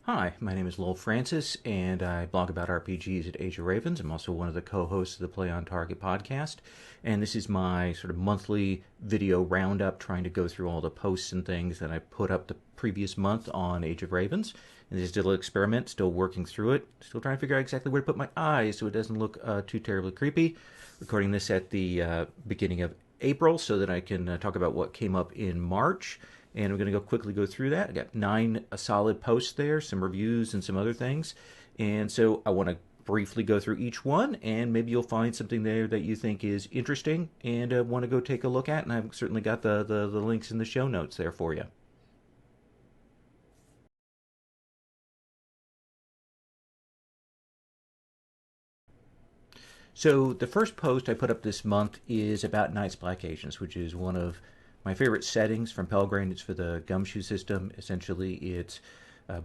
Hi, my name is Lowell Francis, and I blog about RPGs at Age of Ravens. I'm also one of the co-hosts of the Play on Target podcast, and this is my sort of monthly video roundup, trying to go through all the posts and things that I put up the previous month on Age of Ravens. And this is still an experiment, still working through it, still trying to figure out exactly where to put my eyes so it doesn't look too terribly creepy. Recording this at the beginning of April so that I can talk about what came up in March, and we're going to quickly go through that. I got 9 solid posts there, some reviews and some other things. And so I want to briefly go through each one, and maybe you'll find something there that you think is interesting and want to go take a look at. And I've certainly got the links in the show notes there for you. So the first post I put up this month is about Night's Black Agents, which is one of my favorite settings from Pelgrane. It's for the Gumshoe system. Essentially, it's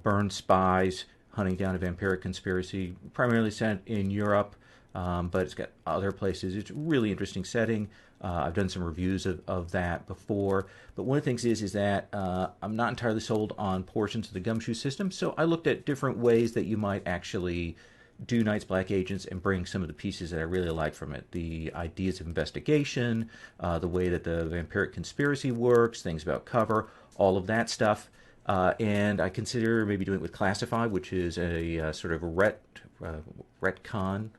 burned spies hunting down a vampiric conspiracy, primarily set in Europe, but it's got other places. It's a really interesting setting. I've done some reviews of that before, but one of the things is that I'm not entirely sold on portions of the Gumshoe system, so I looked at different ways that you might actually do Night's Black Agents and bring some of the pieces that I really like from it. The ideas of investigation, the way that the vampiric conspiracy works, things about cover, all of that stuff. And I consider maybe doing it with Classify, which is a sort of retcon,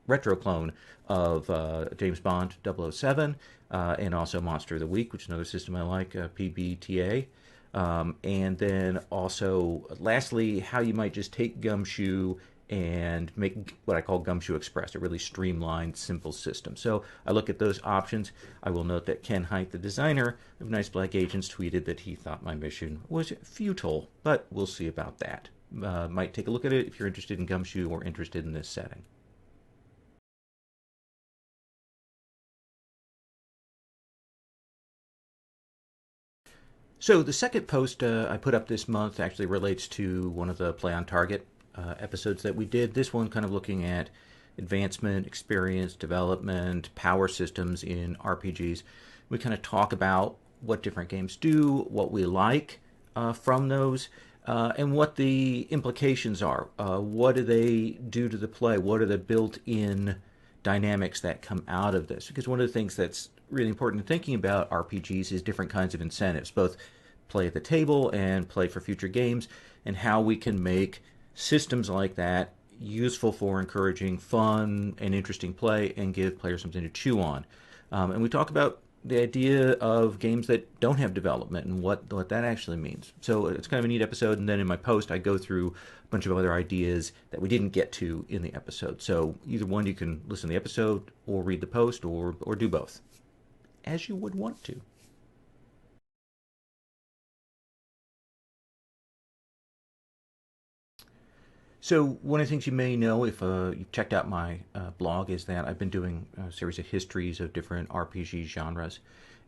retro clone of James Bond 007, and also Monster of the Week, which is another system I like, PBTA. And then also, lastly, how you might just take Gumshoe and make what I call Gumshoe Express, a really streamlined, simple system. So I look at those options. I will note that Ken Hite, the designer of Nice Black Agents, tweeted that he thought my mission was futile, but we'll see about that. Might take a look at it if you're interested in Gumshoe or interested in this setting. So the second post I put up this month actually relates to one of the Play on Target episodes that we did. This one kind of looking at advancement, experience, development, power systems in RPGs. We kind of talk about what different games do, what we like from those, and what the implications are. What do they do to the play? What are the built-in dynamics that come out of this? Because one of the things that's really important in thinking about RPGs is different kinds of incentives, both play at the table and play for future games, and how we can make systems like that useful for encouraging fun and interesting play and give players something to chew on. And we talk about the idea of games that don't have development and what that actually means. So it's kind of a neat episode. And then in my post, I go through a bunch of other ideas that we didn't get to in the episode. So either one, you can listen to the episode or read the post or do both, as you would want to. So one of the things you may know if you've checked out my blog is that I've been doing a series of histories of different RPG genres.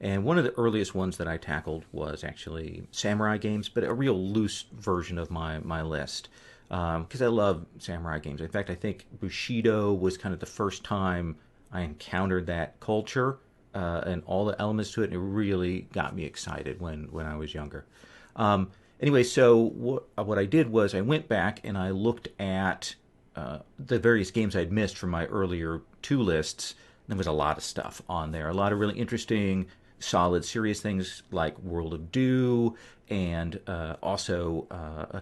And one of the earliest ones that I tackled was actually samurai games, but a real loose version of my list. Because I love samurai games. In fact, I think Bushido was kind of the first time I encountered that culture and all the elements to it, and it really got me excited when I was younger. Anyway, so what I did was I went back and I looked at the various games I'd missed from my earlier 2 lists. There was a lot of stuff on there, a lot of really interesting, solid, serious things like World of Dew and also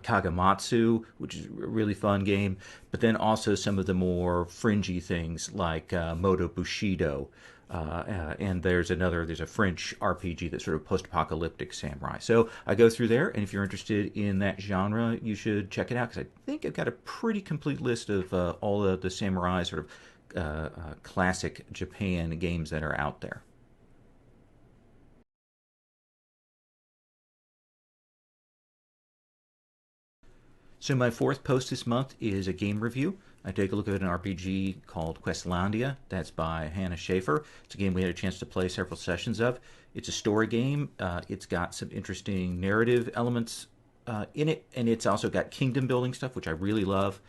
Kagamatsu, which is a really fun game, but then also some of the more fringy things like Moto Bushido. And there's a French RPG that's sort of post-apocalyptic samurai. So I go through there, and if you're interested in that genre, you should check it out because I think I've got a pretty complete list of all of the samurai sort of classic Japan games that are out there. So my fourth post this month is a game review. I take a look at an RPG called Questlandia. That's by Hannah Schaefer. It's a game we had a chance to play several sessions of. It's a story game. It's got some interesting narrative elements in it, and it's also got kingdom building stuff, which I really love.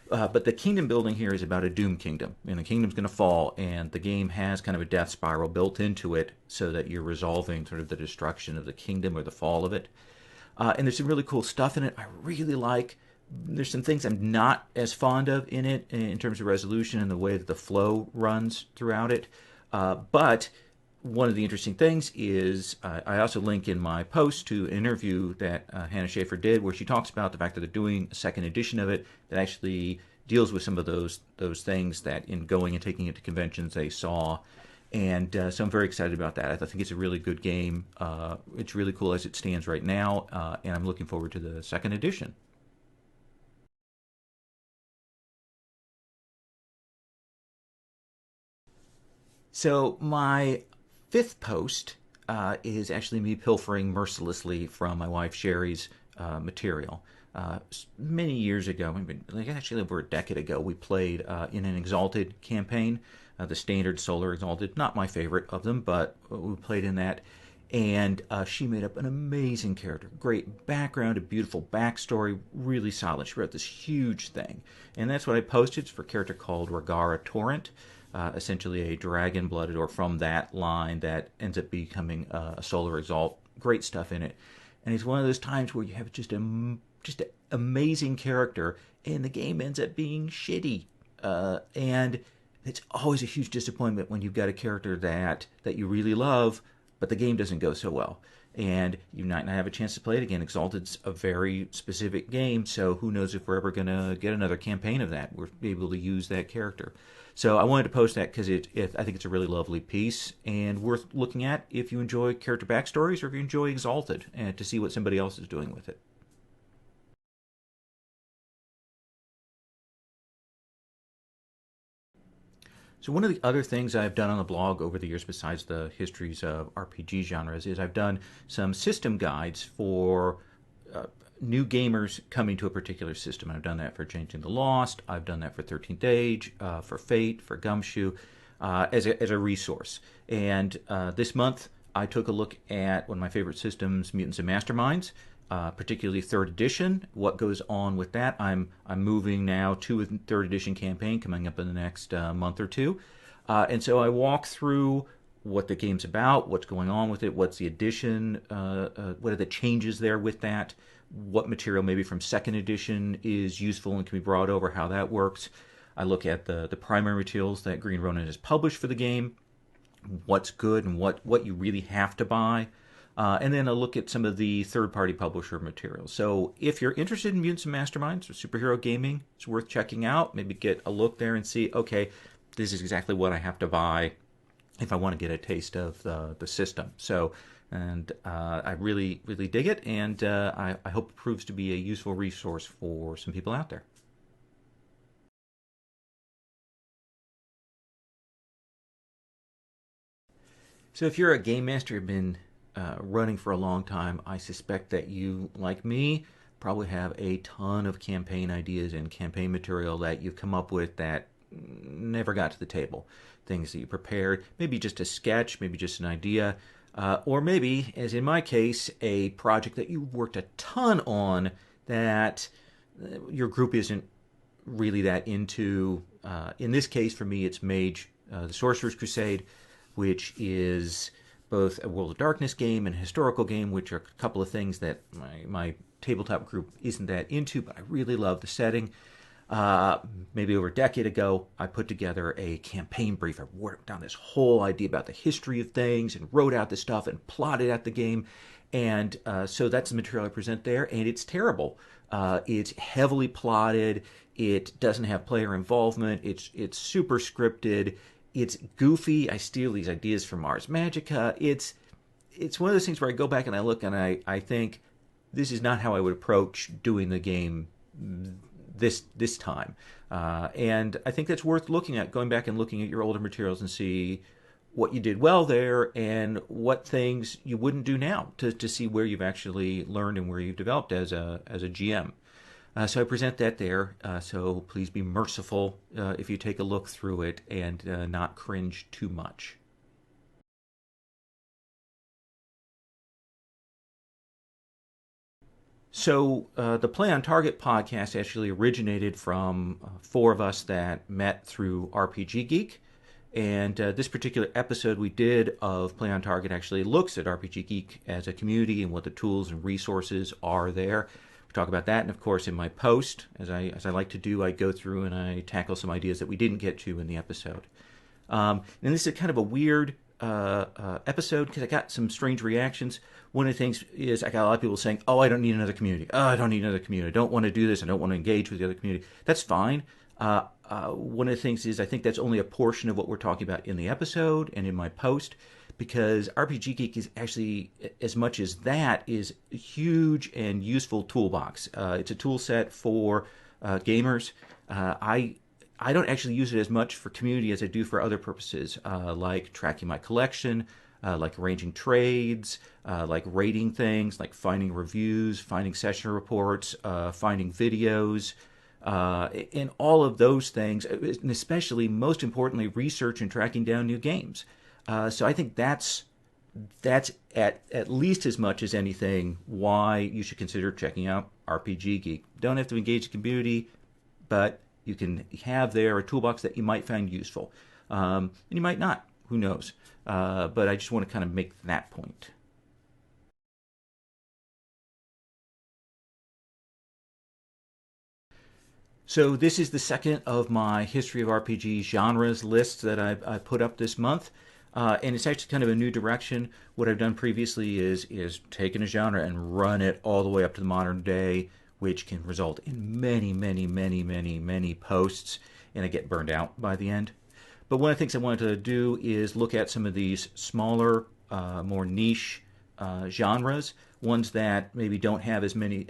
But the kingdom building here is about a doom kingdom, and the kingdom's going to fall, and the game has kind of a death spiral built into it so that you're resolving sort of the destruction of the kingdom or the fall of it. And there's some really cool stuff in it. I really like There's some things I'm not as fond of in it in terms of resolution and the way that the flow runs throughout it. But one of the interesting things is I also link in my post to an interview that Hannah Schaefer did, where she talks about the fact that they're doing a second edition of it that actually deals with some of those things that in going and taking it to conventions they saw. And so I'm very excited about that. I think it's a really good game. It's really cool as it stands right now, and I'm looking forward to the second edition. So my fifth post is actually me pilfering mercilessly from my wife Sherry's material. Many years ago, like actually over a decade ago, we played in an Exalted campaign, the standard Solar Exalted. Not my favorite of them, but we played in that. And she made up an amazing character. Great background, a beautiful backstory, really solid. She wrote this huge thing. And that's what I posted. It's for a character called RAGARA TORRENT. Essentially a dragon-blooded, or from that line that ends up becoming a Solar Exalt. Great stuff in it, and it's one of those times where you have just an amazing character, and the game ends up being shitty. And it's always a huge disappointment when you've got a character that you really love, but the game doesn't go so well. And you might not have a chance to play it again. Exalted's a very specific game, so who knows if we're ever going to get another campaign of that. We're able to use that character. So I wanted to post that because I think it's a really lovely piece and worth looking at if you enjoy character backstories or if you enjoy Exalted, and to see what somebody else is doing with it. So one of the other things I've done on the blog over the years, besides the histories of RPG genres, is I've done some system guides for new gamers coming to a particular system. I've done that for Changing the Lost. I've done that for 13th Age, for Fate, for Gumshoe, as a resource. And this month, I took a look at one of my favorite systems, Mutants and Masterminds, particularly third edition. What goes on with that? I'm moving now to a third edition campaign coming up in the next month or two, and so I walk through what the game's about, what's going on with it, what's the addition, what are the changes there with that, what material maybe from second edition is useful and can be brought over, how that works. I look at the primary materials that Green Ronin has published for the game, what's good and what you really have to buy. And then I'll look at some of the third-party publisher materials. So if you're interested in Mutants and Masterminds or superhero gaming, it's worth checking out. Maybe get a look there and see, okay, this is exactly what I have to buy if I want to get a taste of the system. So, and I really, really dig it, and I hope it proves to be a useful resource for some people out there. So if you're a game master, you've been running for a long time, I suspect that you, like me, probably have a ton of campaign ideas and campaign material that you've come up with that never got to the table. Things that you prepared, maybe just a sketch, maybe just an idea, or maybe, as in my case, a project that you worked a ton on that your group isn't really that into. In this case, for me, it's MAGE, the Sorcerer's Crusade, which is both a World of Darkness game and a historical game, which are a couple of things that my tabletop group isn't that into, but I really love the setting. Maybe over a decade ago, I put together a campaign brief. I worked down this whole idea about the history of things and wrote out the stuff and plotted out the game. And so that's the material I present there, and it's terrible. It's heavily plotted. It doesn't have player involvement. It's super scripted. It's goofy. I steal these ideas from Ars Magica. It's one of those things where I go back and I look and I think this is not how I would approach doing the game this time. And I think that's worth looking at, going back and looking at your older materials and see what you did well there and what things you wouldn't do now to see where you've actually learned and where you've developed as a GM. So I present that there. So please be merciful if you take a look through it and not cringe too much. So the Play on Target podcast actually originated from four of us that met through RPG Geek. And this particular episode we did of Play on Target actually looks at RPG Geek as a community and what the tools and resources are there. We talk about that, and of course in my post, as I like to do, I go through and I tackle some ideas that we didn't get to in the episode. And this is kind of a weird episode because I got some strange reactions. One of the things is I got a lot of people saying, "Oh, I don't need another community. Oh, I don't need another community. I don't want to do this. I don't want to engage with the other community." That's fine. One of the things is I think that's only a portion of what we're talking about in the episode and in my post, because RPG Geek is actually, as much as that, is a huge and useful toolbox. It's a tool set for gamers. I don't actually use it as much for community as I do for other purposes, like tracking my collection, like arranging trades, like rating things, like finding reviews, finding session reports, finding videos, and all of those things, and especially, most importantly, research and tracking down new games. So I think that's at least as much as anything why you should consider checking out RPG Geek. Don't have to engage the community, but you can have there a toolbox that you might find useful. And you might not. Who knows? But I just want to kind of make that point. So this is the second of my History of RPG genres lists that I put up this month. And it's actually kind of a new direction. What I've done previously is taken a genre and run it all the way up to the modern day, which can result in many, many, many, many, many posts, and I get burned out by the end. But one of the things I wanted to do is look at some of these smaller, more niche genres, ones that maybe don't have as many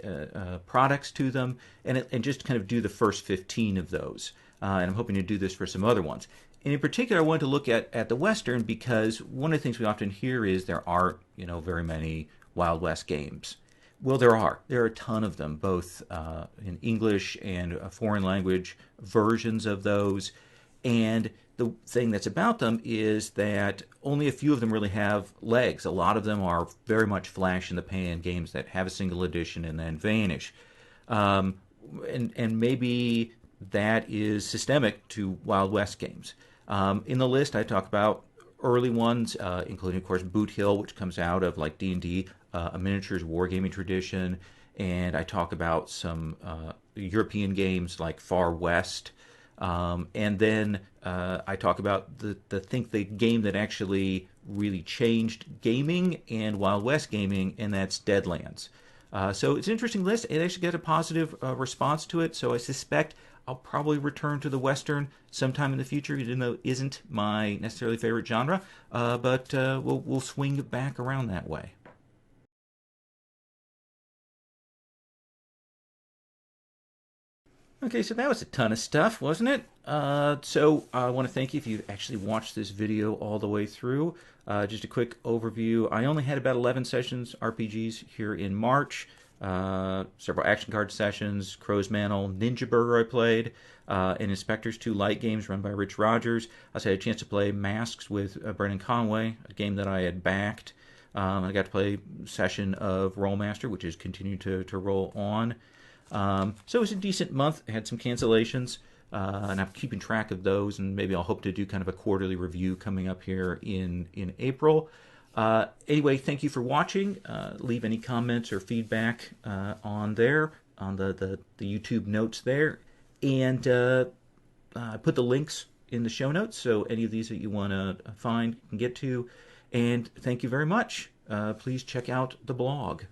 products to them, and just kind of do the first 15 of those. And I'm hoping to do this for some other ones. And in particular, I wanted to look at the Western, because one of the things we often hear is there aren't, very many Wild West games. Well, there are. There are a ton of them, both in English and foreign language versions of those. And the thing that's about them is that only a few of them really have legs. A lot of them are very much flash in the pan games that have a single edition and then vanish. And maybe that is systemic to Wild West games. In the list, I talk about early ones, including, of course, Boot Hill, which comes out of like D&D, a miniatures wargaming tradition, and I talk about some European games like Far West, and then I talk about the game that actually really changed gaming and Wild West gaming, and that's Deadlands. So it's an interesting list. It actually got a positive response to it, so I suspect I'll probably return to the Western sometime in the future, even though it isn't my necessarily favorite genre, but we'll swing back around that way. Okay, so that was a ton of stuff, wasn't it? So I want to thank you if you actually watched this video all the way through. Just a quick overview. I only had about 11 sessions RPGs here in March. Several action card sessions, Crow's Mantle, Ninja Burger I played, and Inspector's 2 light games run by Rich Rogers. I also had a chance to play Masks with Brendan Conway, a game that I had backed. I got to play a session of Rollmaster, which has continued to roll on. So it was a decent month. I had some cancellations, and I'm keeping track of those, and maybe I'll hope to do kind of a quarterly review coming up here in April. Anyway, thank you for watching. Leave any comments or feedback on there, on the YouTube notes there. And I put the links in the show notes, so any of these that you want to find, you can get to. And thank you very much. Please check out the blog.